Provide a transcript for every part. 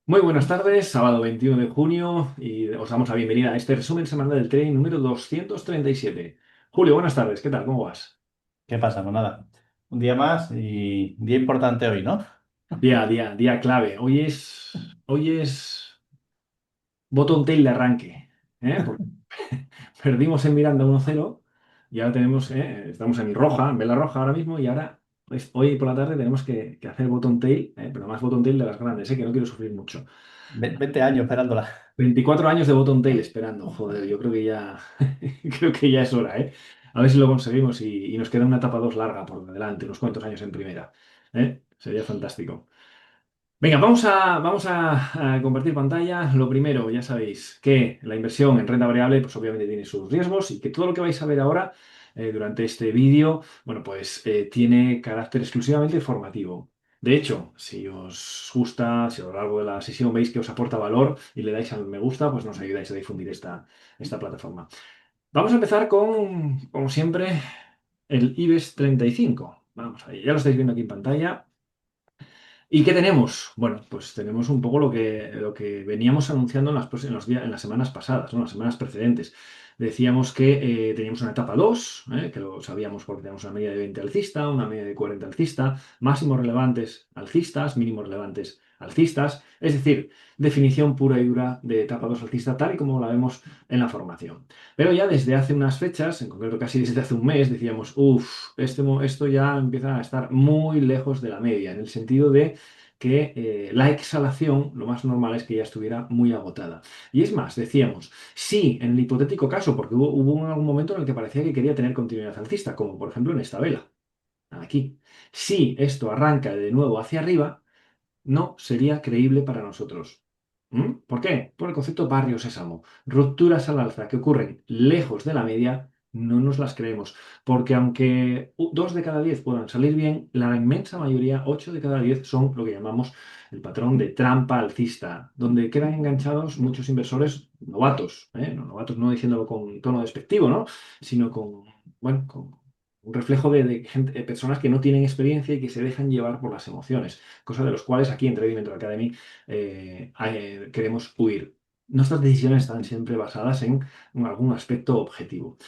Muy buenas tardes, sábado 21 de junio y os damos la bienvenida a este resumen semanal del trading número 237. Julio, buenas tardes, ¿qué tal? ¿Cómo vas? ¿Qué pasa? Pues nada, un día más y día importante hoy, ¿no? Día clave. Hoy es bottom tail de arranque, porque perdimos en Miranda 1-0 y ahora estamos en roja, en vela roja ahora mismo y ahora, pues, hoy por la tarde tenemos que hacer bottom tail, pero más bottom tail de las grandes, que no quiero sufrir mucho. 20 años esperándola. 24 años de Bottom Tail esperando. Joder, yo creo que ya, creo que ya es hora, ¿eh? A ver si lo conseguimos y nos queda una etapa 2 larga por delante, unos cuantos años en primera. Sería fantástico. Venga, vamos a compartir pantalla. Lo primero, ya sabéis que la inversión en renta variable, pues obviamente tiene sus riesgos y que todo lo que vais a ver ahora durante este vídeo, bueno, pues tiene carácter exclusivamente formativo. De hecho, si os gusta, si a lo largo de la sesión veis que os aporta valor y le dais al me gusta, pues nos ayudáis a difundir esta plataforma. Vamos a empezar con, como siempre, el IBEX 35. Vamos ahí, ya lo estáis viendo aquí en pantalla. ¿Y qué tenemos? Bueno, pues tenemos un poco lo que veníamos anunciando en las semanas pasadas, ¿no? Las semanas precedentes. Decíamos que teníamos una etapa 2, que lo sabíamos porque teníamos una media de 20 alcista, una media de 40 alcista, máximos relevantes alcistas, mínimos relevantes alcistas, es decir, definición pura y dura de etapa 2 alcista tal y como la vemos en la formación. Pero ya desde hace unas fechas, en concreto casi desde hace un mes, decíamos, uff, esto ya empieza a estar muy lejos de la media, en el sentido de que la exhalación, lo más normal es que ya estuviera muy agotada. Y es más, decíamos, sí, en el hipotético caso, porque hubo algún momento en el que parecía que quería tener continuidad alcista, como por ejemplo en esta vela, aquí. Si esto arranca de nuevo hacia arriba, no sería creíble para nosotros. ¿Por qué? Por el concepto barrio sésamo. Rupturas al alza que ocurren lejos de la media, no nos las creemos. Porque aunque 2 de cada 10 puedan salir bien, la inmensa mayoría, 8 de cada 10, son lo que llamamos el patrón de trampa alcista, donde quedan enganchados muchos inversores novatos. No, novatos no diciéndolo con tono despectivo, ¿no? Sino con, bueno, con un reflejo de gente, de personas que no tienen experiencia y que se dejan llevar por las emociones, cosa de los cuales aquí en Trading Mentor Academy queremos huir. Nuestras decisiones están siempre basadas en algún aspecto objetivo.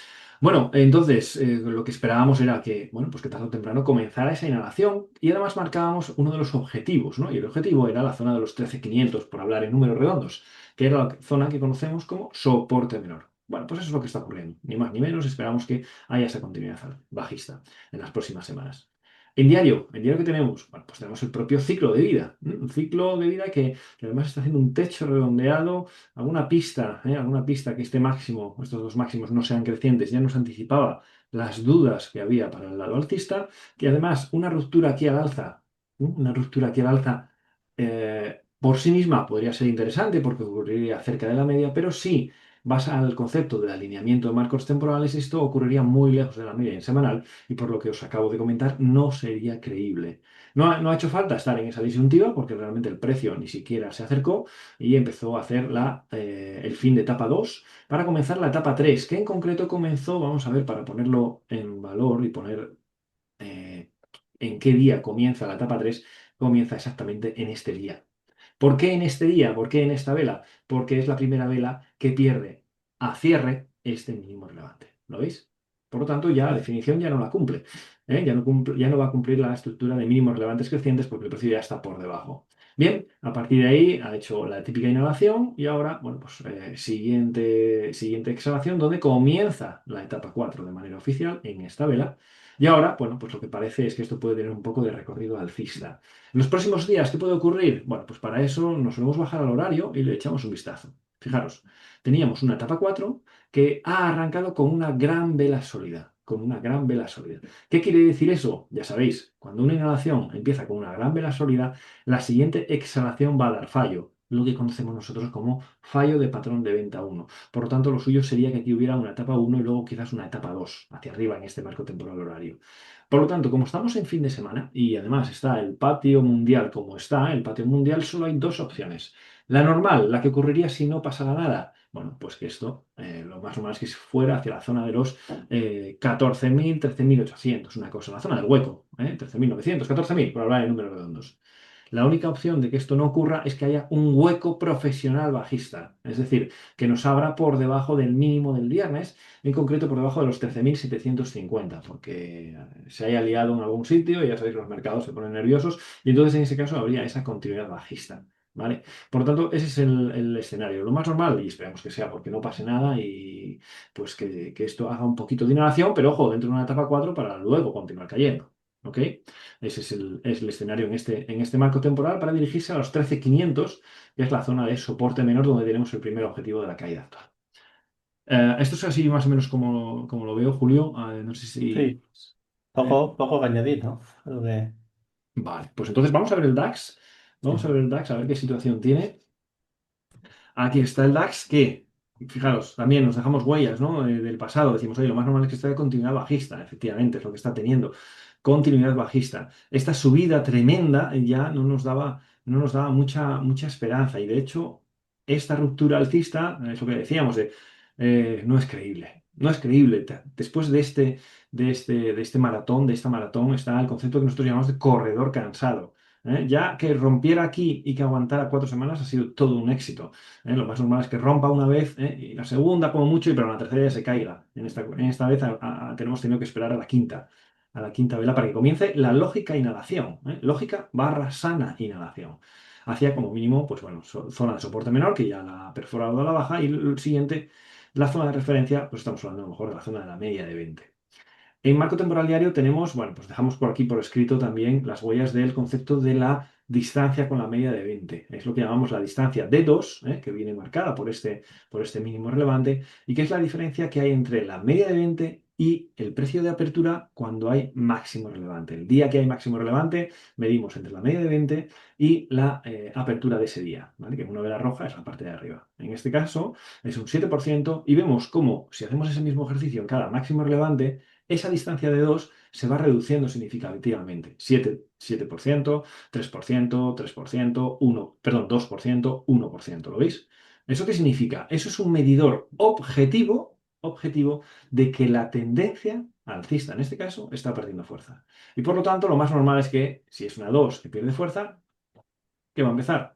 Bueno, entonces lo que esperábamos era que, bueno, pues que tarde o temprano comenzara esa inhalación y además marcábamos uno de los objetivos, ¿no? Y el objetivo era la zona de los 13.500, por hablar en números redondos, que era la zona que conocemos como soporte menor. Bueno, pues eso es lo que está ocurriendo. Ni más ni menos, esperamos que haya esa continuidad bajista en las próximas semanas. En diario que tenemos, bueno, pues tenemos el propio ciclo de vida, un ciclo de vida que además está haciendo un techo redondeado, alguna pista que este máximo, estos dos máximos no sean crecientes, ya nos anticipaba las dudas que había para el lado alcista, que además una ruptura aquí al alza, una ruptura aquí al alza por sí misma podría ser interesante porque ocurriría cerca de la media, pero sí vas al concepto del alineamiento de marcos temporales, esto ocurriría muy lejos de la media en semanal y por lo que os acabo de comentar, no sería creíble. No ha hecho falta estar en esa disyuntiva porque realmente el precio ni siquiera se acercó y empezó a hacer el fin de etapa 2 para comenzar la etapa 3 que en concreto comenzó, vamos a ver, para ponerlo en valor y poner eh, en qué día comienza la etapa 3 comienza exactamente en este día. ¿Por qué en este día? ¿Por qué en esta vela? Porque es la primera vela que pierde a cierre este mínimo relevante. ¿Lo veis? Por lo tanto, ya la definición ya no la cumple. Ya no va a cumplir la estructura de mínimos relevantes crecientes porque el precio ya está por debajo. Bien, a partir de ahí ha hecho la típica inhalación y ahora, bueno, pues siguiente exhalación donde comienza la etapa 4 de manera oficial en esta vela. Y ahora, bueno, pues lo que parece es que esto puede tener un poco de recorrido alcista. En los próximos días, ¿qué puede ocurrir? Bueno, pues para eso nos solemos bajar al horario y le echamos un vistazo. Fijaros, teníamos una etapa 4 que ha arrancado con una gran vela sólida, con una gran vela sólida. ¿Qué quiere decir eso? Ya sabéis, cuando una inhalación empieza con una gran vela sólida, la siguiente exhalación va a dar fallo, lo que conocemos nosotros como fallo de patrón de venta 1. Por lo tanto, lo suyo sería que aquí hubiera una etapa 1 y luego quizás una etapa 2 hacia arriba en este marco temporal horario. Por lo tanto, como estamos en fin de semana y además está el patio mundial como está, el patio mundial solo hay dos opciones. La normal, la que ocurriría si no pasara nada. Bueno, pues que esto, lo más normal es que se fuera hacia la zona de los 14.000, 13.800, una cosa, la zona del hueco, 13.900, 14.000, por hablar en números redondos. La única opción de que esto no ocurra es que haya un hueco profesional bajista, es decir, que nos abra por debajo del mínimo del viernes, en concreto por debajo de los 13.750, porque se haya liado en algún sitio, y ya sabéis, los mercados se ponen nerviosos, y entonces en ese caso habría esa continuidad bajista. ¿Vale? Por lo tanto, ese es el escenario. Lo más normal, y esperemos que sea porque no pase nada y pues que esto haga un poquito de inhalación, pero ojo, dentro de una etapa 4 para luego continuar cayendo. ¿Ok? Ese es el escenario en este marco temporal para dirigirse a los 13.500, que es la zona de soporte menor donde tenemos el primer objetivo de la caída actual. Esto es así más o menos como lo veo, Julio. No sé si... Sí, eh, poco que añadir, ¿no? Creo que vale, pues entonces vamos a ver el DAX. Vamos a sí. ver el DAX, a ver qué situación tiene. Aquí está el DAX que, fijaros, también nos dejamos huellas, ¿no? Del pasado. Decimos, oye, lo más normal es que esté de continuidad bajista. Efectivamente, es lo que está teniendo. Continuidad bajista. Esta subida tremenda ya no nos daba mucha esperanza. Y de hecho, esta ruptura alcista, es lo que decíamos, no es creíble. No es creíble. Después de este maratón, de esta maratón, está el concepto que nosotros llamamos de corredor cansado. Ya que rompiera aquí y que aguantara 4 semanas ha sido todo un éxito. Lo más normal es que rompa una vez, y la segunda como mucho, pero la tercera ya se caiga. En esta vez tenemos tenido que esperar a la quinta vela para que comience la lógica inhalación. Lógica barra sana inhalación. Hacia como mínimo, pues bueno, zona de soporte menor, que ya la ha perforado a la baja, y el siguiente, la zona de referencia, pues estamos hablando a lo mejor de la zona de la media de 20. En marco temporal diario tenemos, bueno, pues dejamos por aquí por escrito también las huellas del concepto de la distancia con la media de 20. Es lo que llamamos la distancia D2, que viene marcada por este mínimo relevante, y que es la diferencia que hay entre la media de 20 y el precio de apertura cuando hay máximo relevante. El día que hay máximo relevante, medimos entre la media de 20 y la apertura de ese día, ¿vale? Que en una vela roja es la parte de arriba. En este caso es un 7% y vemos cómo si hacemos ese mismo ejercicio en cada máximo relevante, esa distancia de 2 se va reduciendo significativamente. 7%, 3%, 3%, 1, perdón, 2%, 1%. ¿Lo veis? ¿Eso qué significa? Eso es un medidor objetivo de que la tendencia alcista, en este caso, está perdiendo fuerza. Y por lo tanto, lo más normal es que si es una 2 que pierde fuerza, ¿qué va a empezar?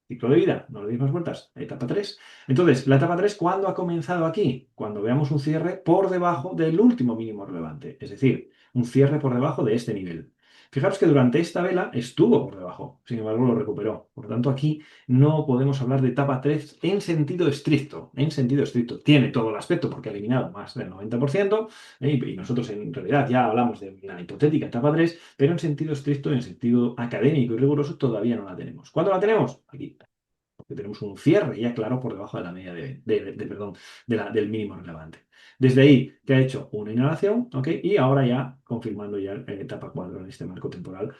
Ciclo de vida, no le deis más vueltas, etapa 3. Entonces, la etapa 3, ¿cuándo ha comenzado aquí? Cuando veamos un cierre por debajo del último mínimo relevante, es decir, un cierre por debajo de este nivel. Fijaros que durante esta vela estuvo por debajo, sin embargo lo recuperó. Por lo tanto, aquí no podemos hablar de etapa 3 en sentido estricto. En sentido estricto. Tiene todo el aspecto porque ha eliminado más del 90%, y nosotros en realidad ya hablamos de una hipotética etapa 3, pero en sentido estricto, en sentido académico y riguroso, todavía no la tenemos. ¿Cuándo la tenemos? Aquí, porque tenemos un cierre ya claro por debajo de la media perdón, del mínimo relevante. Desde ahí te ha hecho una inhalación, ¿ok? Y ahora ya confirmando ya etapa 4 en este marco temporal,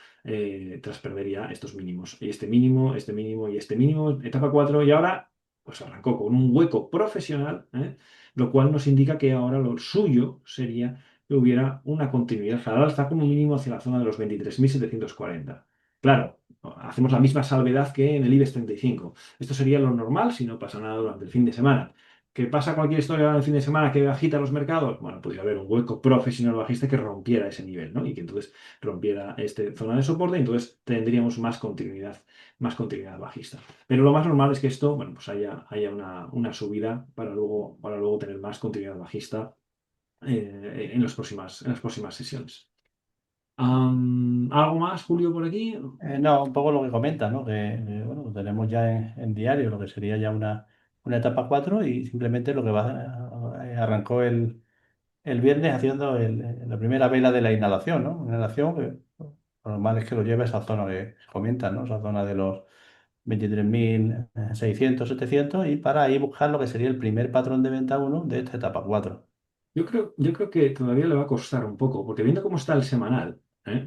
tras perder ya estos mínimos. Y este mínimo, este mínimo y este mínimo, etapa 4 y ahora pues arrancó con un hueco profesional, lo cual nos indica que ahora lo suyo sería que hubiera una continuidad al alza como mínimo hacia la zona de los 23.740. Claro, hacemos la misma salvedad que en el IBEX 35. Esto sería lo normal si no pasa nada durante el fin de semana. ¿Qué pasa cualquier historia durante el fin de semana que agita los mercados? Bueno, podría haber un hueco profesional bajista que rompiera ese nivel, ¿no? Y que entonces rompiera esta zona de soporte y entonces tendríamos más continuidad bajista. Pero lo más normal es que esto, bueno, pues haya una subida para luego tener más continuidad bajista en las próximas sesiones. ¿Algo más, Julio, por aquí? No, un poco lo que comentas, ¿no? Bueno, tenemos ya en diario lo que sería ya una etapa 4 y simplemente lo que arrancó el viernes haciendo la primera vela de la inhalación, ¿no? Una inhalación que lo normal es que lo lleve a esa zona que comentas, ¿no? Esa zona de los 23.600 700 y para ahí buscar lo que sería el primer patrón de venta uno de esta etapa 4. Yo creo que todavía le va a costar un poco, porque viendo cómo está el semanal,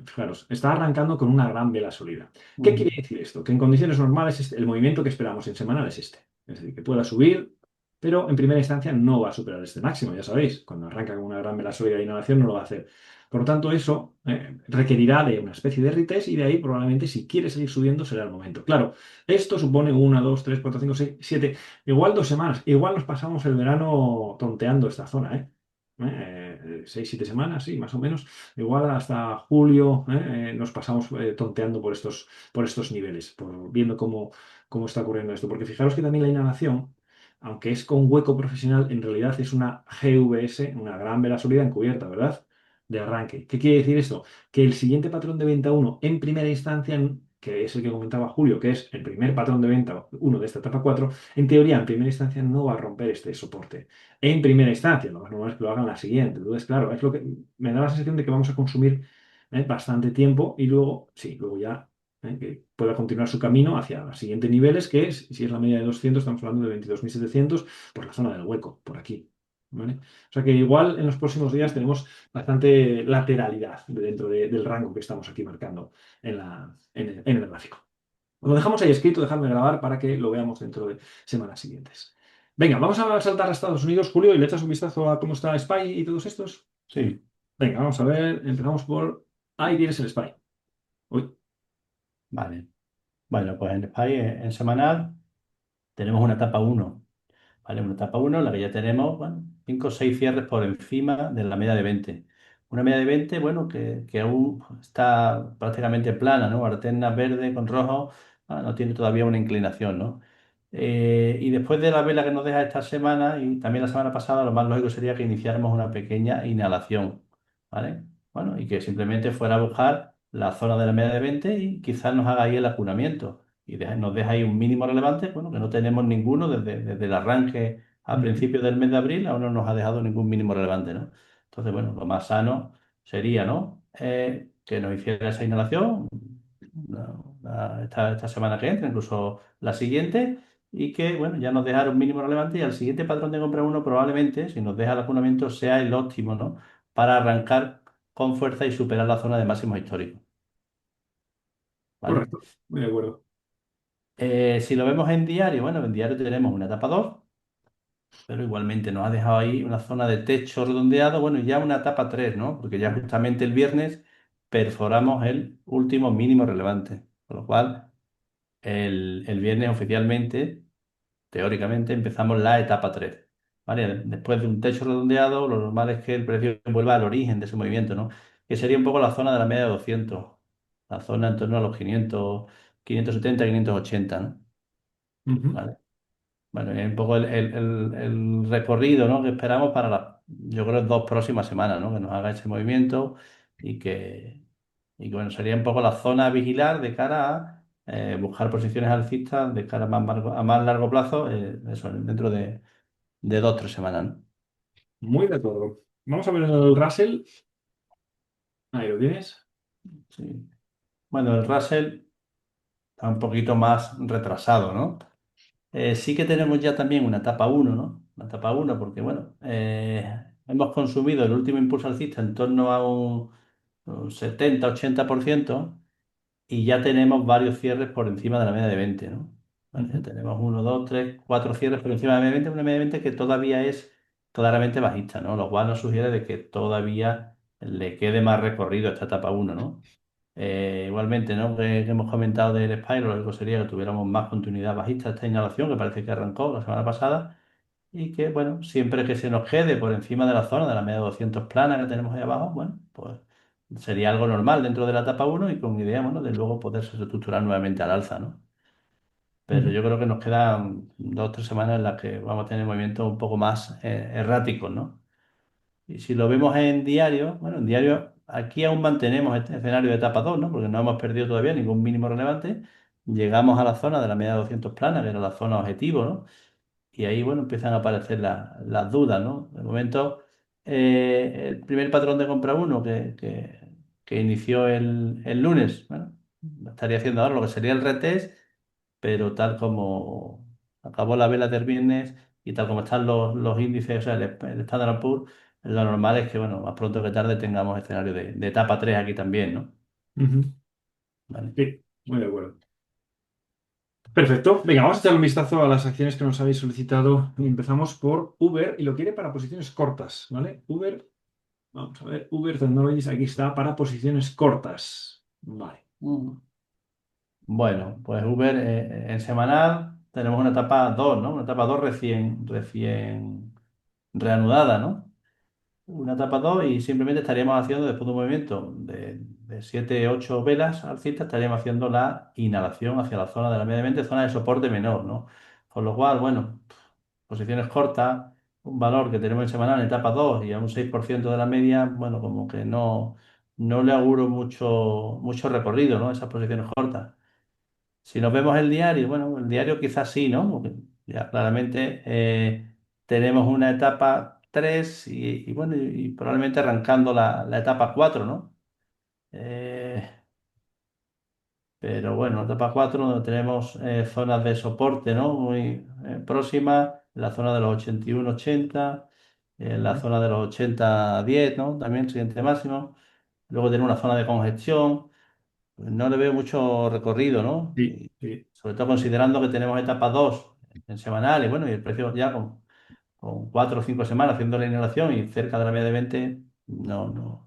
fijaros, está arrancando con una gran vela sólida. ¿Qué Ujú. quiere decir esto? Que en condiciones normales el movimiento que esperamos en semanal es este. Es decir, que pueda subir, pero en primera instancia no va a superar este máximo, ya sabéis. Cuando arranca con una gran vela sólida de inhalación no lo va a hacer. Por lo tanto, eso requerirá de una especie de retest y de ahí probablemente si quiere seguir subiendo será el momento. Claro, esto supone 1, 2, 3, 4, 5, 6, 7, igual 2 semanas. Igual nos pasamos el verano tonteando esta zona, ¿eh? 6, 7 semanas, sí, más o menos. Igual hasta julio, nos pasamos tonteando por estos niveles, viendo cómo está ocurriendo esto. Porque fijaros que también la inhalación, aunque es con hueco profesional, en realidad es una GVS, una gran vela sólida encubierta, ¿verdad? De arranque. ¿Qué quiere decir esto? Que el siguiente patrón de venta uno en primera instancia, que es el que comentaba Julio, que es el primer patrón de venta uno de esta etapa 4, en teoría, en primera instancia no va a romper este soporte. En primera instancia, lo más normal es que lo hagan en la siguiente. Entonces, claro, es lo que me da la sensación de que vamos a consumir bastante tiempo y luego, sí, luego ya que pueda continuar su camino hacia los siguientes niveles, que es, si es la media de 200, estamos hablando de 22.700 por la zona del hueco, por aquí. ¿Vale? O sea que igual en los próximos días tenemos bastante lateralidad dentro del rango que estamos aquí marcando en el gráfico. Lo dejamos ahí escrito, dejadme grabar para que lo veamos dentro de semanas siguientes. Venga, vamos a saltar a Estados Unidos, Julio, y le echas un vistazo a cómo está SPY y todos estos. Sí, Venga, vamos a ver, empezamos por... Ahí tienes el SPY. Uy. vale. Bueno, pues en Spy, en semanal, tenemos una etapa uno. ¿Vale? Una etapa uno en la que ya tenemos, bueno, 5 o 6 cierres por encima de la media de 20. Una media de 20, bueno, que aún está prácticamente plana, ¿no? Alterna verde con rojo, no tiene todavía una inclinación, ¿no? Y después de la vela que nos deja esta semana y también la semana pasada, lo más lógico sería que iniciáramos una pequeña inhalación, ¿vale? Bueno, y que simplemente fuera a buscar la zona de la media de 20 y quizás nos haga ahí el acunamiento y nos deja ahí un mínimo relevante, bueno, que no tenemos ninguno desde el arranque a Ujú, principios del mes de abril, aún no nos ha dejado ningún mínimo relevante, ¿no? Entonces, bueno, lo más sano sería, ¿no? Que nos hiciera esa inhalación esta semana que entra, incluso la siguiente, y que, bueno, ya nos dejara un mínimo relevante y al siguiente patrón de compra uno probablemente, si nos deja el acunamiento, sea el óptimo, ¿no? Para arrancar con fuerza y superar la zona de máximos históricos, ¿vale? correcto, muy de acuerdo. Si lo vemos en diario, bueno, en diario tenemos una etapa 2, pero igualmente nos ha dejado ahí una zona de techo redondeado, bueno, y ya una etapa 3, ¿no? Porque ya justamente el viernes perforamos el último mínimo relevante, con lo cual el viernes oficialmente, teóricamente, empezamos la etapa 3, ¿vale? Después de un techo redondeado, lo normal es que el precio vuelva al origen de ese movimiento, ¿no? Que sería un poco la zona de la media de 200, la zona en torno a los 500, 570, 580, ¿no? Ujú, ¿Vale? Bueno, es un poco el recorrido, ¿no? Que esperamos para las, yo creo, 2 próximas semanas, ¿no? Que nos haga ese movimiento y que, bueno, sería un poco la zona a vigilar de cara a buscar posiciones alcistas de cara a más largo plazo, eso, dentro de 2 o 3 semanas, ¿no? muy de acuerdo. Vamos a ver el Russell. Ahí lo tienes. Sí. Bueno, el Russell está un poquito más retrasado, ¿no? Sí que tenemos ya también una etapa uno, ¿no? Una etapa uno porque, bueno, hemos consumido el último impulso alcista en torno a un 70-80% y ya tenemos varios cierres por encima de la media de 20, ¿no? Vale, ya Ujú, tenemos uno, dos, tres, cuatro cierres por encima de la media de 20, una media de 20 que todavía es claramente bajista, ¿no? Lo cual nos sugiere de que todavía le quede más recorrido a esta etapa uno, ¿no? Igualmente, ¿no? Que hemos comentado del Spyro, lo lógico sería que tuviéramos más continuidad bajista esta inhalación, que parece que arrancó la semana pasada, y que, bueno, siempre que se nos quede por encima de la zona de la media de 200 plana que tenemos ahí abajo, bueno, pues sería algo normal dentro de la etapa uno y con idea, bueno, de luego poderse estructurar nuevamente al alza, ¿no? Pero ujú, yo creo que nos quedan 2 o 3 semanas en las que vamos a tener movimientos un poco más erráticos, ¿no? Y si lo vemos en diario, bueno, en diario aquí aún mantenemos este escenario de etapa 2, ¿no? Porque no hemos perdido todavía ningún mínimo relevante. Llegamos a la zona de la media de 200 plana, que era la zona objetivo, ¿no? Y ahí, bueno, empiezan a aparecer las dudas, ¿no? De momento, el primer patrón de compra uno que inició el lunes, bueno, estaría haciendo ahora lo que sería el retest, pero tal como acabó la vela del viernes y tal como están los índices, o sea, el Standard Poor's, lo normal es que, bueno, más pronto que tarde tengamos escenario de etapa 3 aquí también, ¿no? ujú. ¿Vale? Sí, muy de acuerdo. Perfecto. Venga, vamos a echar un vistazo a las acciones que nos habéis solicitado. Y empezamos por Uber y lo quiere para posiciones cortas, ¿vale? Uber, vamos a ver, Uber Technologies, aquí está para posiciones cortas. Vale. Mm. Bueno, pues Uber en semanal tenemos una etapa 2, ¿no? Una etapa 2 recién reanudada, ¿no? una etapa 2 y simplemente estaríamos haciendo, después de un movimiento de 7, 8 velas alcistas, estaríamos haciendo la inhalación hacia la zona de la media mente, zona de soporte menor, ¿no? Con lo cual, bueno, posiciones cortas, un valor que tenemos en semanal en etapa 2 y a un 6% de la media, bueno, como que no le auguro mucho recorrido, ¿no? Esas posiciones cortas. Si nos vemos el diario, bueno, el diario quizás sí, ¿no? Porque ya claramente tenemos una etapa 3 y bueno, y probablemente arrancando la etapa 4, ¿no? Eh, pero bueno, etapa 4 donde tenemos zonas de soporte, ¿no? Muy próximas, la zona de los 81-80, la Ujú. zona de los 80-10, ¿no? También siguiente máximo. Luego tenemos una zona de congestión. No le veo mucho recorrido, ¿no? Sí, Y sí. sobre todo considerando que tenemos etapa 2 en semanal y bueno, y el precio ya con 4 o 5 semanas haciendo la inhalación y cerca de la media de 20, no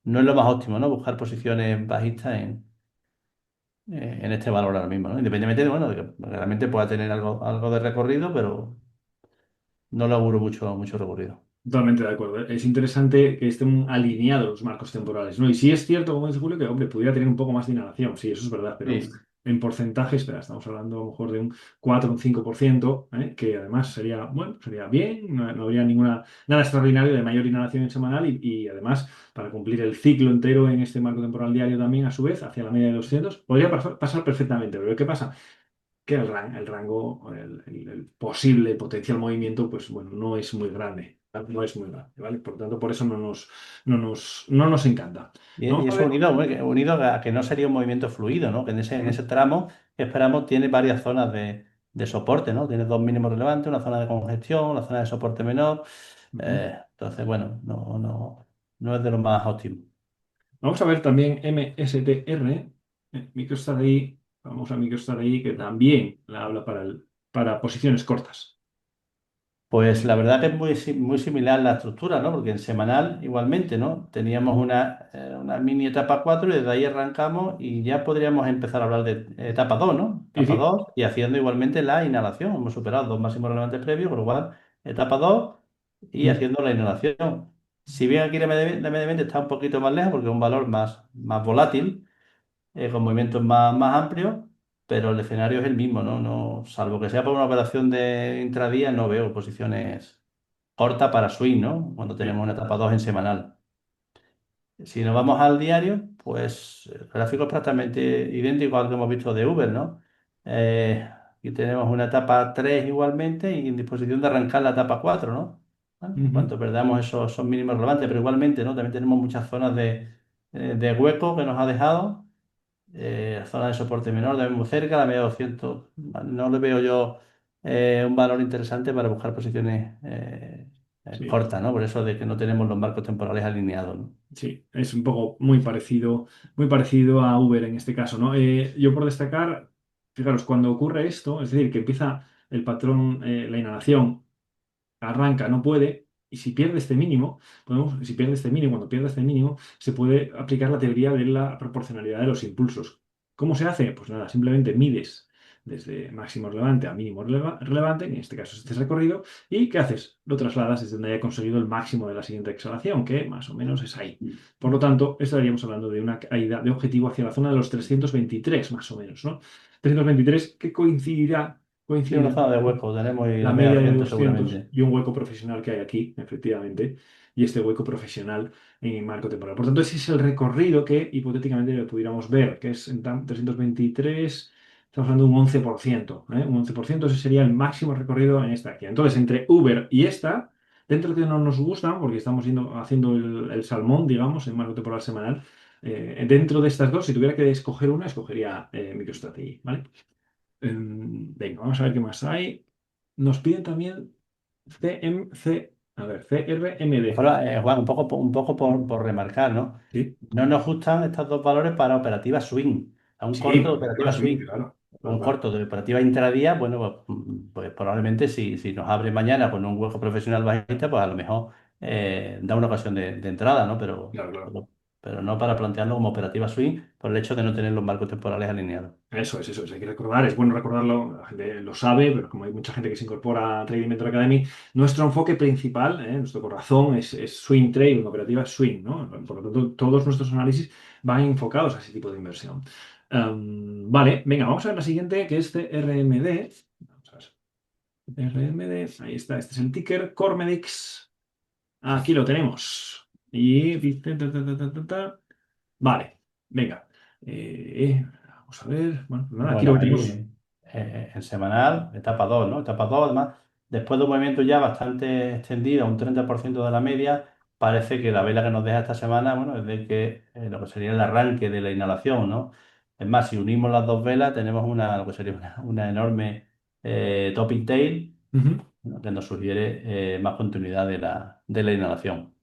es lo más óptimo, ¿no? Buscar posiciones bajistas en este valor ahora mismo, ¿no? Independientemente de, bueno, de que realmente pueda tener algo de recorrido, pero no le auguro mucho recorrido. Totalmente de acuerdo. Es interesante que estén alineados los marcos temporales, ¿no? Y sí es cierto, como dice Julio, que, hombre, pudiera tener un poco más de inhalación, sí, eso es verdad, pero Sí. en porcentaje, espera, estamos hablando a lo mejor de un 4 o un 5%, que además sería, bueno, sería bien, no habría nada extraordinario de mayor inhalación en semanal y además, para cumplir el ciclo entero en este marco temporal diario también, a su vez, hacia la media de 200 podría pasar perfectamente, pero ¿qué pasa? Que el rango, el posible potencial movimiento, pues bueno, no es muy grande. No es muy grande, ¿vale? Por tanto, por eso no nos encanta. Y Vamos a eso ver. unido a que no sería un movimiento fluido, ¿no? Que en ese tramo que esperamos tiene varias zonas de soporte, ¿no? Tiene dos mínimos relevantes, una zona de congestión, una zona de soporte menor. Ujú. Entonces, bueno, no es de lo más óptimo. Vamos a ver también MSTR, MicroStrategy, vamos a MicroStrategy, que también la habla para posiciones cortas. Pues la verdad que es muy similar la estructura, ¿no? Porque en semanal igualmente, ¿no? Teníamos una mini etapa 4 y desde ahí arrancamos y ya podríamos empezar a hablar de etapa 2, ¿no? Sí, Etapa sí. 2 y haciendo igualmente la inhalación. Hemos superado dos máximos relevantes previos, con lo cual etapa 2 y Mm. haciendo la inhalación. Si bien aquí la media mente está un poquito más lejos porque es un valor más volátil, con movimientos más amplios, pero el escenario es el mismo, ¿no? Salvo que sea por una operación de intradía, no veo posiciones cortas para swing, ¿no? Cuando Sí. tenemos una etapa 2 en semanal. Si nos vamos al diario, pues el gráfico es prácticamente idéntico al que hemos visto de Uber, ¿no? Aquí tenemos una etapa 3 igualmente y en disposición de arrancar la etapa 4, ¿no? Bueno, en Ujú. cuanto perdamos esos mínimos relevantes, pero igualmente, ¿no? También tenemos muchas zonas de hueco que nos ha dejado, la zona de soporte menor también muy cerca, la media 200. No le veo yo un valor interesante para buscar posiciones Sí. cortas, ¿no? Por eso de que no tenemos los marcos temporales alineados, ¿no? Sí, es un poco muy parecido a Uber en este caso, ¿no? Yo por destacar, fijaros, cuando ocurre esto, es decir, que empieza el patrón, la inhalación, arranca, no puede, y si pierde este mínimo, si pierde este mínimo, cuando pierde este mínimo, se puede aplicar la teoría de la proporcionalidad de los impulsos. ¿Cómo se hace? Pues nada, simplemente mides desde máximo relevante a mínimo relevante, en este caso es este recorrido, y ¿qué haces? Lo trasladas desde donde haya conseguido el máximo de la siguiente exhalación, que más o menos es ahí. Por lo tanto, estaríamos hablando de una caída de objetivo hacia la zona de los 323, más o menos, ¿no? 323 que Sí, una coincide zona de hueco tenemos y la la media media de 200 200 seguramente. y un hueco profesional que hay aquí, efectivamente, y este hueco profesional en marco temporal. Por tanto, ese es el recorrido que hipotéticamente pudiéramos ver, que es en 323, estamos hablando de un 11%, ¿eh? Un 11%, ese sería el máximo recorrido en esta aquí. Entonces, entre Uber y esta, dentro de que no nos gustan, porque estamos haciendo el salmón, digamos, en marco temporal semanal, dentro de estas dos, si tuviera que escoger una, escogería MicroStrategy, ¿vale? Venga, vamos a ver qué más hay. Nos piden también CMC, a ver, CRMD. Ahora, Juan, un poco por remarcar, ¿no? Sí, No nos gustan estos dos valores para operativa swing, a un sí, corto de para operativa meterlas swing, swing. claro. Claro, Un claro. corto de operativa intradía, bueno, pues probablemente si nos abre mañana con un hueco profesional bajista, pues a lo mejor da una ocasión de entrada, ¿no? Pero, Claro, claro. pero no para plantearlo como operativa swing por el hecho de no tener los marcos temporales alineados. Eso es, hay que recordar, es bueno recordarlo, la gente lo sabe, pero como hay mucha gente que se incorpora a Trading Mentor Academy, nuestro enfoque principal, nuestro corazón es swing trading, operativa swing, ¿no? Por lo tanto, todos nuestros análisis van enfocados a ese tipo de inversión. Vale, venga, vamos a ver la siguiente, que es CRMD. Vamos a ver. RMD, ahí está, este es el ticker, Cormedix. Aquí lo tenemos. Y dice, vale, venga. Vamos a ver. Bueno, pues nada, aquí lo Bueno, que ahí tenemos. en semanal, etapa 2, ¿no? Etapa 2 además, después de un movimiento ya bastante extendido, un 30% de la media, parece que la vela que nos deja esta semana, bueno, es de que lo que sería el arranque de la inhalación, ¿no? Es más, si unimos las dos velas, tenemos lo que sería una enorme topping tail, Ujú, ¿no? Que nos sugiere más continuidad de la inhalación,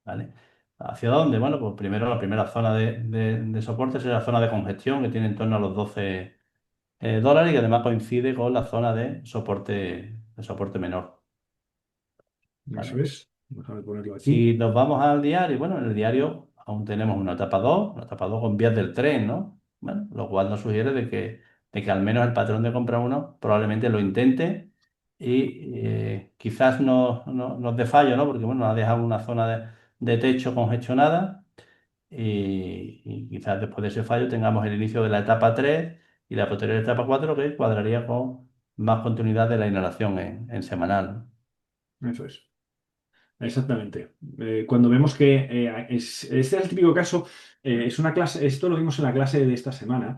¿vale? ¿Hacia dónde? Bueno, pues primero la primera zona de soporte será la zona de congestión, que tiene en torno a los 12 dólares y que además coincide con la zona de soporte menor, eso ¿vale? es. Vamos a ponerlo aquí. Si nos vamos al diario, bueno, en el diario aún tenemos una etapa 2 con vías del tren, ¿no? Bueno, lo cual nos sugiere de que al menos el patrón de compra uno probablemente lo intente y quizás nos dé fallo, ¿no? Porque, bueno, nos ha dejado una zona de techo congestionada y quizás después de ese fallo tengamos el inicio de la etapa 3 y la posterior etapa 4 que cuadraría con más continuidad de la inhalación en semanal. Eso es. Exactamente. Cuando vemos que este es el típico caso, es una clase, esto lo vimos en la clase de esta semana,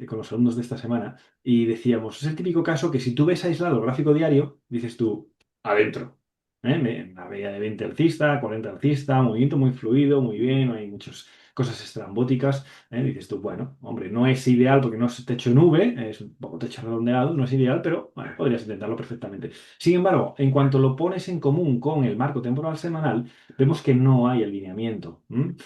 con los alumnos de esta semana, y decíamos, es el típico caso que si tú ves aislado el gráfico diario, dices tú, adentro. Una media de 20 alcista, 40 alcista, movimiento muy fluido, muy bien, no hay muchas cosas estrambóticas. Dices tú, bueno, hombre, no es ideal porque no es techo en V, es un poco techo redondeado, no es ideal, pero bueno, podrías intentarlo perfectamente. Sin embargo, en cuanto lo pones en común con el marco temporal semanal, vemos que no hay alineamiento.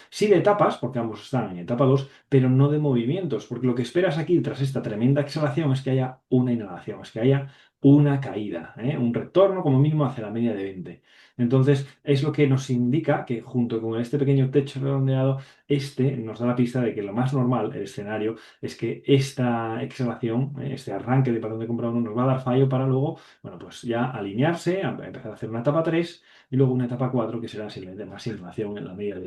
Sí de etapas, porque ambos están en etapa 2, pero no de movimientos, porque lo que esperas aquí tras esta tremenda exhalación es que haya una inhalación, es que haya una caída, un retorno como mínimo hacia la media de 20. Entonces, es lo que nos indica que junto con este pequeño techo redondeado, este nos da la pista de que lo más normal, el escenario, es que esta exhalación, este arranque de patrón de compra uno nos va a dar fallo para luego, bueno, pues ya alinearse, empezar a hacer una etapa 3 y luego una etapa 4 que será simplemente más inflación en la media,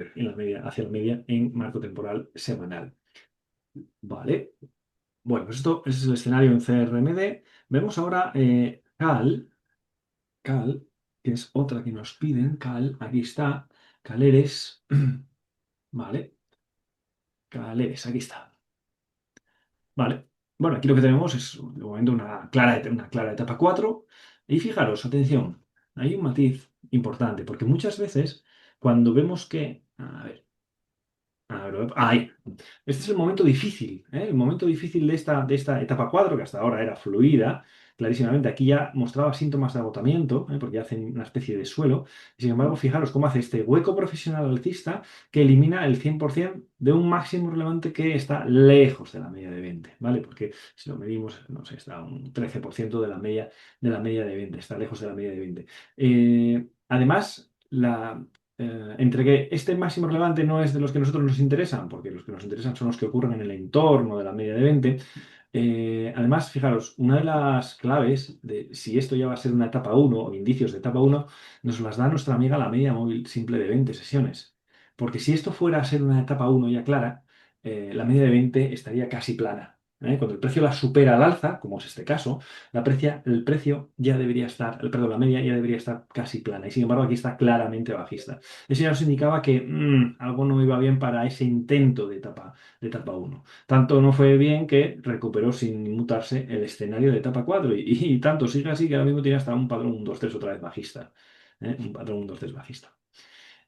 hacia la media en marco temporal semanal. Vale. Bueno, pues esto ese es el escenario en CRMD. Vemos ahora Cal, que es otra que nos piden. Cal, aquí está. Caleres. Vale. Caleres, aquí está. Vale. Bueno, aquí lo que tenemos es de momento una clara etapa 4. Y fijaros, atención, hay un matiz importante, porque muchas veces cuando vemos que, a ver, ahí. Este es el momento difícil, ¿eh? El momento difícil de esta etapa 4 que hasta ahora era fluida, clarísimamente. Aquí ya mostraba síntomas de agotamiento, porque hacen una especie de suelo. Y sin embargo, fijaros cómo hace este hueco profesional alcista que elimina el 100% de un máximo relevante que está lejos de la media de 20, ¿vale? Porque si lo medimos, no sé, está un 13% de la media de 20, está lejos de la media de 20. Además, entre que este máximo relevante no es de los que a nosotros nos interesan, porque los que nos interesan son los que ocurren en el entorno de la media de 20. Además, fijaros, una de las claves de si esto ya va a ser una etapa uno o indicios de etapa uno nos las da nuestra amiga la media móvil simple de 20 sesiones. Porque si esto fuera a ser una etapa uno ya clara, la media de 20 estaría casi plana. Cuando el precio la supera al alza, como es este caso, el precio ya debería estar, perdón, la media ya debería estar casi plana. Y sin embargo, aquí está claramente bajista. Eso ya nos indicaba que algo no iba bien para ese intento de etapa uno. Tanto no fue bien que recuperó sin mutarse el escenario de etapa 4 y tanto sigue así que ahora mismo tiene hasta un patrón 1, 2, 3 otra vez bajista. Un patrón 1, 2, 3 bajista.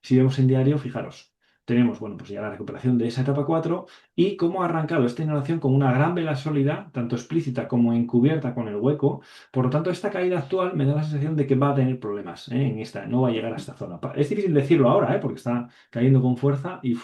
Si vemos en diario, fijaros, tenemos, bueno, pues ya la recuperación de esa etapa 4 y cómo ha arrancado esta inhalación con una gran vela sólida, tanto explícita como encubierta con el hueco. Por lo tanto, esta caída actual me da la sensación de que va a tener problemas, en esta, no va a llegar a esta zona. Es difícil decirlo ahora, porque está cayendo con fuerza y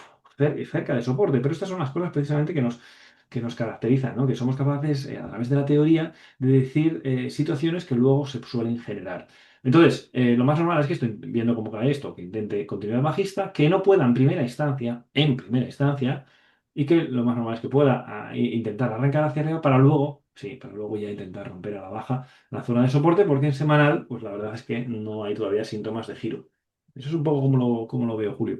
cerca de soporte, pero estas son las cosas precisamente que nos caracterizan, ¿no? Que somos capaces, a través de la teoría, de decir situaciones que luego se suelen generar. Entonces, lo más normal es que estoy viendo cómo cae esto, que intente continuidad bajista, que no pueda en primera instancia, y que lo más normal es que pueda intentar arrancar hacia arriba para luego, sí, para luego ya intentar romper a la baja la zona de soporte, porque en semanal, pues la verdad es que no hay todavía síntomas de giro. Eso es un poco como lo veo, Julio.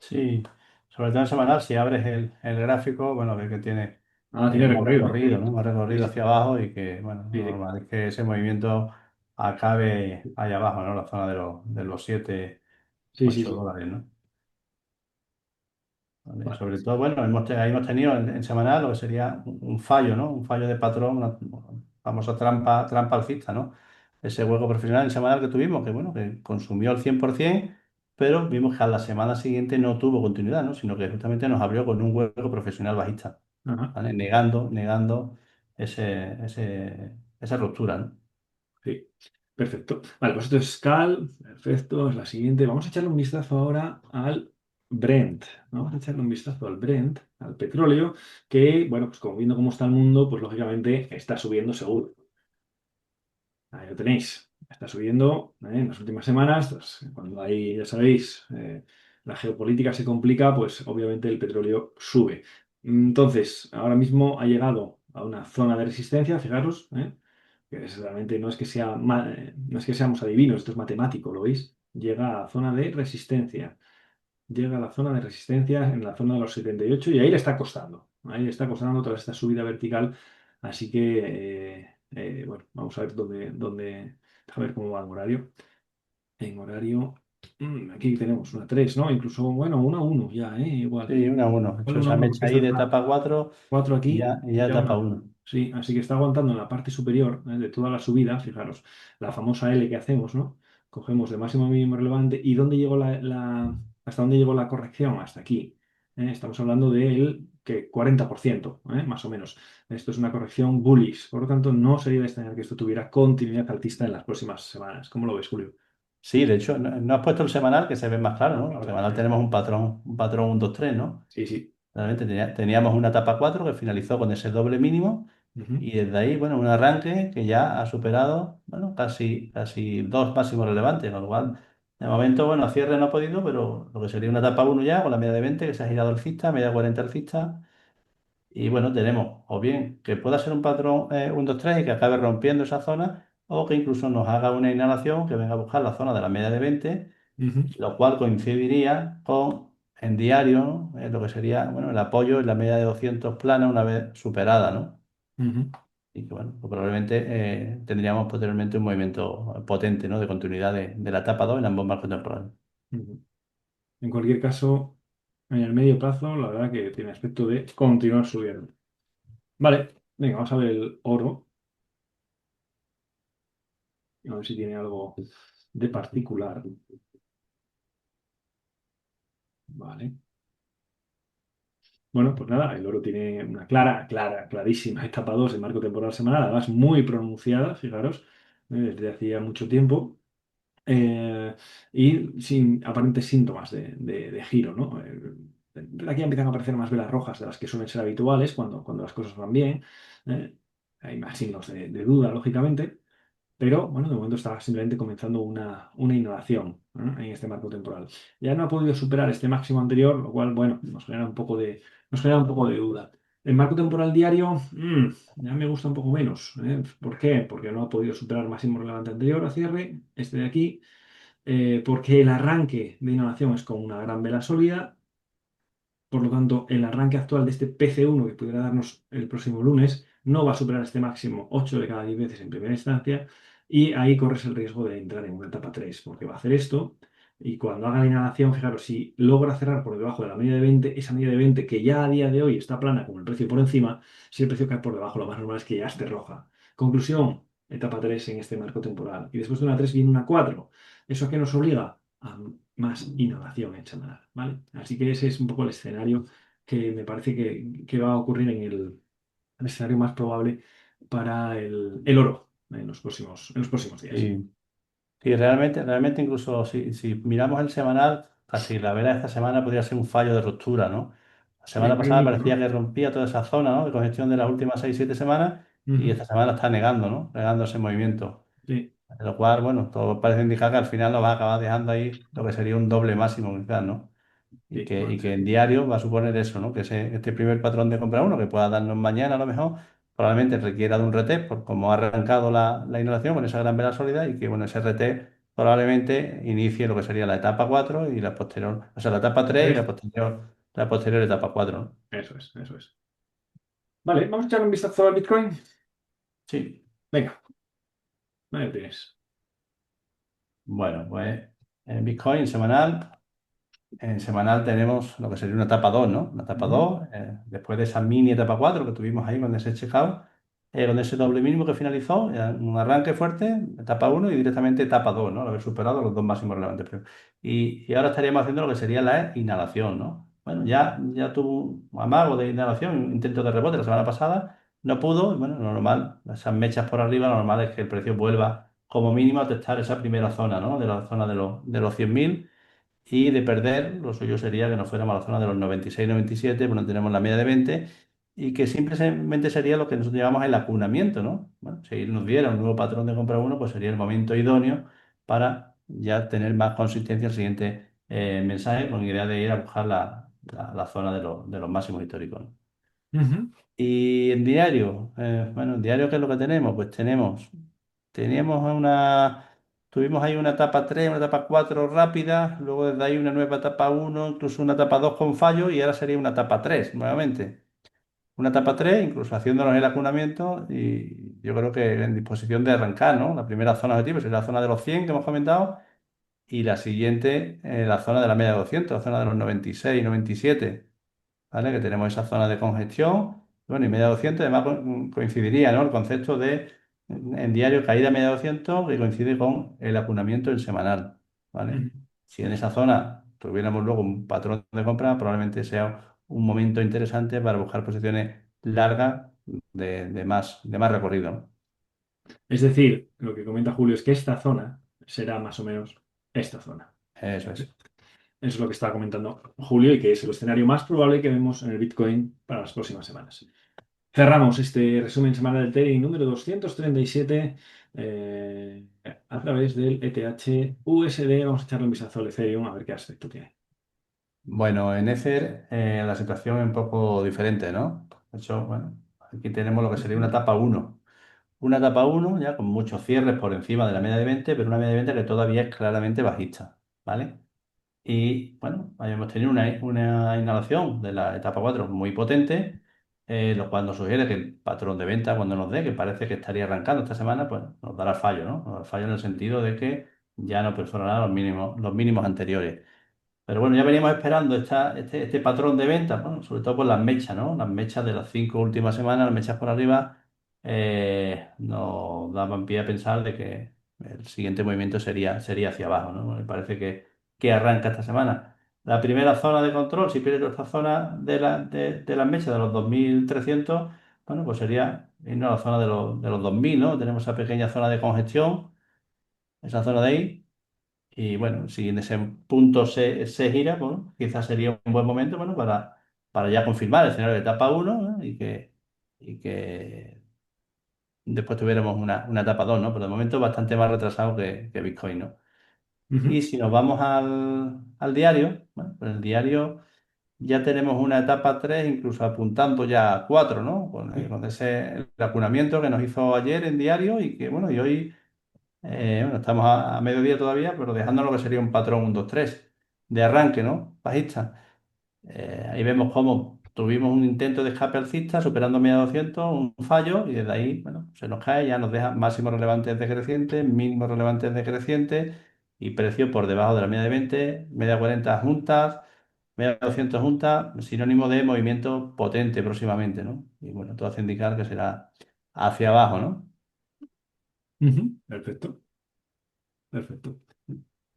Sí, sobre todo en semanal, si abres el gráfico, bueno, ves que tiene Ah, tiene más recorrido, ¿no? recorrido, ¿no? Más Sí, recorrido sí, hacia abajo y que, bueno, lo sí, sí. normal es que ese movimiento acabe allá abajo, ¿no? La zona de los 7 Sí, sí, 8 sí. dólares, ¿no? ¿Vale? Vale. Sobre todo, bueno, ahí hemos tenido en semanal lo que sería un fallo, ¿no? Un fallo de patrón, una famosa trampa alcista, ¿no? Ese hueco profesional en semanal que tuvimos, que bueno, que consumió el 100%, pero vimos que a la semana siguiente no tuvo continuidad, ¿no? Sino que justamente nos abrió con un hueco profesional bajista, Ajá. ¿vale? Negando esa ruptura, ¿no? Sí, perfecto. Vale, pues esto es Cal, perfecto, es la siguiente. Vamos a echarle un vistazo ahora al Brent. Vamos a echarle un vistazo al Brent, al petróleo, que, bueno, pues como viendo cómo está el mundo, pues lógicamente está subiendo seguro. Ahí lo tenéis. Está subiendo en las últimas semanas. Pues, cuando ahí, ya sabéis, la geopolítica se complica, pues obviamente el petróleo sube. Entonces, ahora mismo ha llegado a una zona de resistencia, fijaros, que realmente no es que no es que seamos adivinos, esto es matemático, ¿lo veis? Llega a zona de resistencia. Llega a la zona de resistencia en la zona de los 78 y ahí le está costando. Ahí le está costando toda esta subida vertical. Así que, bueno, vamos a ver a ver cómo va el horario. En horario, aquí tenemos una 3, ¿no? Incluso, bueno, una 1 ya, igual. Sí, 1 a 1. He Igual hecho una esa 1 porque mecha esta ahí de zona etapa 4 4 y aquí y y ya ya etapa una. 1. Sí, así que está aguantando en la parte superior, de toda la subida, fijaros, la famosa L que hacemos, ¿no? Cogemos de máximo a mínimo relevante y ¿dónde llegó hasta dónde llegó la corrección? Hasta aquí. Estamos hablando del que 40%, más o menos. Esto es una corrección bullish, por lo tanto, no sería de extrañar que esto tuviera continuidad alcista en las próximas semanas. ¿Cómo lo ves, Julio? Sí, de hecho, no has puesto el semanal que se ve más claro, Ah, ¿no? El vale, semanal tenemos un patrón 1, 2, 3, ¿no? sí, sí. Realmente teníamos una etapa 4 que finalizó con ese doble mínimo Ujú, y desde ahí, bueno, un arranque que ya ha superado, bueno, casi dos máximos relevantes, con lo cual, de momento, bueno, a cierre no ha podido, pero lo que sería una etapa 1 ya, con la media de 20 que se ha girado alcista, media 40 alcista, y bueno, tenemos o bien que pueda ser un patrón 1, 2, 3 y que acabe rompiendo esa zona, o que incluso nos haga una inhalación que venga a buscar la zona de la media de 20, ujú, lo cual coincidiría con en diario, ¿no? Lo que sería, bueno, el apoyo en la media de 200 plana una vez superada, ¿no? ujú, Y que bueno, pues probablemente tendríamos posteriormente un movimiento potente, ¿no? De continuidad de la etapa 2 en ambos marcos temporales. ujú. En cualquier caso, en el medio plazo, la verdad que tiene aspecto de continuar subiendo. Vale, venga, vamos a ver el oro. A ver si tiene algo de particular. Vale. Bueno, pues nada, el oro tiene una clarísima etapa 2 de marco temporal semanal, además muy pronunciada, fijaros, desde hacía mucho tiempo. Y sin aparentes síntomas de giro, ¿no? Aquí empiezan a aparecer más velas rojas de las que suelen ser habituales cuando las cosas van bien. ¿eh? Hay más signos de duda, lógicamente, pero bueno, de momento está simplemente comenzando una inhalación, en este marco temporal. Ya no ha podido superar este máximo anterior, lo cual, bueno, nos genera un poco de duda. El marco temporal diario, ya me gusta un poco menos. ¿Por qué? Porque no ha podido superar el máximo relevante anterior a cierre, este de aquí, porque el arranque de inhalación es con una gran vela sólida. Por lo tanto, el arranque actual de este PC1 que pudiera darnos el próximo lunes no va a superar este máximo 8 de cada 10 veces en primera instancia, y ahí corres el riesgo de entrar en una etapa 3 porque va a hacer esto y cuando haga la inhalación, fijaros, si logra cerrar por debajo de la media de 20, esa media de 20 que ya a día de hoy está plana con el precio por encima, si el precio cae por debajo, lo más normal es que ya esté roja. Conclusión, etapa 3 en este marco temporal. Y después de una 3 viene una 4. ¿Eso a qué nos obliga? A más innovación en semanal, ¿vale? Así que ese es un poco el escenario que me parece que va a ocurrir el escenario más probable para el oro en los próximos días. Y, y realmente incluso si miramos el semanal, casi la vela de esta semana podría ser un fallo de ruptura, ¿no? La Sí, semana hay pasada uno, parecía ¿no? que rompía toda esa zona, ¿no? De congestión de las últimas 6 7 semanas y Ujú, esta semana está negando, ¿no? Negando ese movimiento. sí. Lo cual, bueno, todo parece indicar que al final nos va a acabar dejando ahí lo que sería un doble máximo, quizás, ¿no? Sí, Y bueno, que en diario va a suponer eso, ¿no? Que este primer patrón de compra uno que pueda darnos mañana a lo mejor, probablemente requiera de un retest por cómo ha arrancado la inhalación con esa gran vela sólida y que, bueno, ese retest probablemente inicie lo que sería la etapa 4 y la posterior, o sea, la etapa 3 y tres. la posterior etapa 4, ¿no? Eso es, eso es. Vale, vamos a echar un vistazo al Bitcoin. Sí. Venga, ahí lo tienes. Bueno, pues en Bitcoin semanal. En semanal tenemos lo que sería una etapa 2, ¿no? Una etapa Ujú, 2 después de esa mini etapa 4 que tuvimos ahí con ese checkout, con ese doble mínimo que finalizó, un arranque fuerte, etapa uno y directamente etapa 2, ¿no? Al haber superado los dos máximos relevantes. Y ahora estaríamos haciendo lo que sería la inhalación, ¿no? Bueno, ya tuvo un amago de inhalación, un intento de rebote la semana pasada, no pudo, y bueno, lo normal, esas mechas por arriba, lo normal es que el precio vuelva como mínimo a testar esa primera zona, ¿no? De la zona de los 100.000 y de perder, lo suyo sería que nos fuéramos a la zona de los 96-97, bueno, tenemos la media de 20, y que simplemente sería lo que nosotros llamamos el acunamiento, ¿no? Bueno, si nos diera un nuevo patrón de compra uno, pues sería el momento idóneo para ya tener más consistencia el siguiente mensaje, con idea de ir a buscar la zona de los máximos históricos, ¿no? ujú. Y en diario, bueno, en diario, ¿qué es lo que tenemos? Pues teníamos tuvimos ahí una etapa 3 una etapa 4 rápida, luego desde ahí una nueva etapa uno incluso una etapa 2 con fallo y ahora sería una etapa 3 nuevamente. Una etapa 3 incluso haciéndonos el acunamiento y yo creo que en disposición de arrancar, ¿no? La primera zona objetivo sería la zona de los 100 que hemos comentado y la siguiente, la zona de la media de 200 la zona de los 96, 97. ¿Vale? Que tenemos esa zona de congestión, bueno, y media 200 además coincidiría, ¿no? El concepto de en diario caída media 200 que coincide con el acunamiento en semanal, ¿vale? Ujú. Si en esa zona tuviéramos luego un patrón de compra, probablemente sea un momento interesante para buscar posiciones largas de más recorrido, ¿no? Es decir, lo que comenta Julio es que esta zona será más o menos esta zona. Eso es. Eso es lo que estaba comentando Julio y que es el escenario más probable que vemos en el Bitcoin para las próximas semanas. Cerramos este resumen semanal del trading número 237 a través del ETH USD. Vamos a echarle un vistazo al Ethereum a ver qué aspecto tiene. Bueno, en Ether la situación es un poco diferente, ¿no? De hecho, bueno, aquí tenemos lo que sería una Ujú. etapa uno. Una etapa uno ya con muchos cierres por encima de la media de 20, pero una media de 20 que todavía es claramente bajista, ¿vale? Y bueno, habíamos tenido una inhalación de la etapa 4 muy potente, lo cual nos sugiere que el patrón de venta cuando nos dé, que parece que estaría arrancando esta semana, pues nos dará fallo, ¿no? Nos dará fallo en el sentido de que ya no perforará los mínimos anteriores. Pero bueno, ya veníamos esperando este patrón de ventas, bueno, sobre todo por las mechas, ¿no? Las mechas de las 5 últimas semanas, las mechas por arriba, nos daban pie a pensar de que el siguiente movimiento sería hacia abajo, ¿no? Me parece que arranca esta semana. La primera zona de control, si pierdes esta zona de las mechas de los 2.300, bueno, pues sería irnos a la zona de los 2.000, ¿no? Tenemos esa pequeña zona de congestión, esa zona de ahí. Y bueno, si en ese punto se gira, bueno, quizás sería un buen momento, bueno, para ya confirmar el escenario de etapa uno, ¿no? Y que después tuviéramos una etapa 2, ¿no? Pero de momento bastante más retrasado que Bitcoin, ¿no? Y Ujú. si nos vamos al diario, bueno, pues el diario ya tenemos una etapa 3 incluso apuntando ya a 4, ¿no? Sí. Con ese el vacunamiento que nos hizo ayer en diario y que, bueno, y hoy. Bueno, estamos a mediodía todavía, pero dejando lo que sería un patrón 1-2-3 de arranque, ¿no? Bajista. Ahí vemos cómo tuvimos un intento de escape alcista, superando media 200, un fallo, y desde ahí, bueno, se nos cae, ya nos deja máximos relevantes decrecientes, mínimos relevantes decrecientes, y precio por debajo de la media de 20, media 40 juntas, media 200 juntas, sinónimo de movimiento potente próximamente, ¿no? Y bueno, todo hace indicar que será hacia abajo, ¿no? Ujú. Perfecto, perfecto.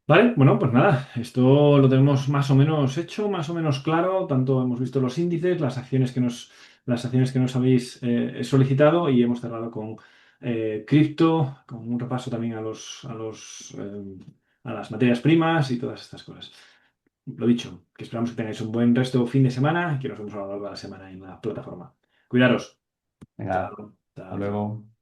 Vale, bueno, pues nada, esto lo tenemos más o menos hecho, más o menos claro. Tanto hemos visto los índices, las acciones que nos habéis solicitado y hemos cerrado con cripto, con un repaso también a las materias primas y todas estas cosas. Lo dicho, que esperamos que tengáis un buen resto fin de semana y que nos vemos a lo largo de la semana en la plataforma. Cuidaros. Venga, Chao, hasta chao, chao. luego.